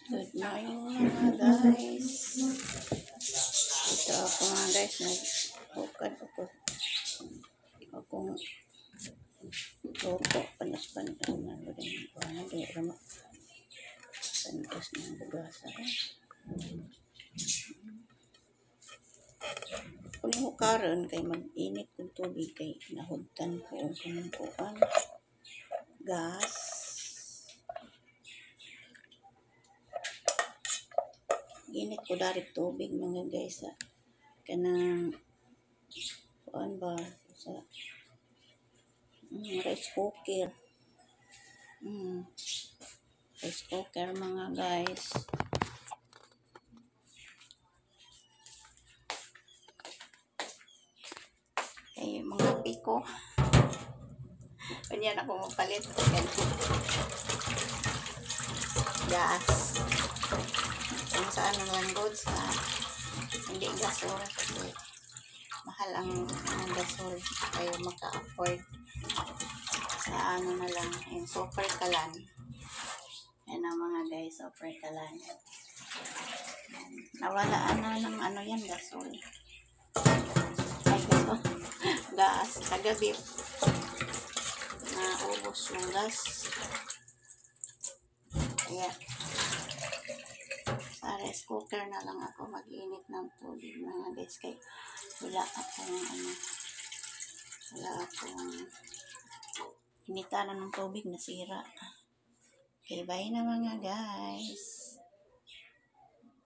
Good morning mga guys. Ito ako mga guys, nagbukad ako. Akong luto, panas-panas na rin. Ano din, panas ng bugasa. Kung mo karon kay mag-init ng tubig kay nahugtan ko ang kanang gas. Init ko darit tubig mga guys sa kanang kuan ba sa rice cooker. Rice cooker mga guys. Ay mga piko. Ganyan ako mapalit gas. Kung saan naman goods na hindi gasol kasi mahal ang gasol kayo maka-afford sa ano na lang yung super kalan. Yan ang mga guys, super kalan. Nawalaan na ng ano yan, gasol. Ay gasol. Gas. Kagabi naubos yung gas. Kaya sa rice cooker na lang ako mag-init ng tubig mga guys kay wala akong initanan ng tubig, nasira. Okay, bye na mga guys.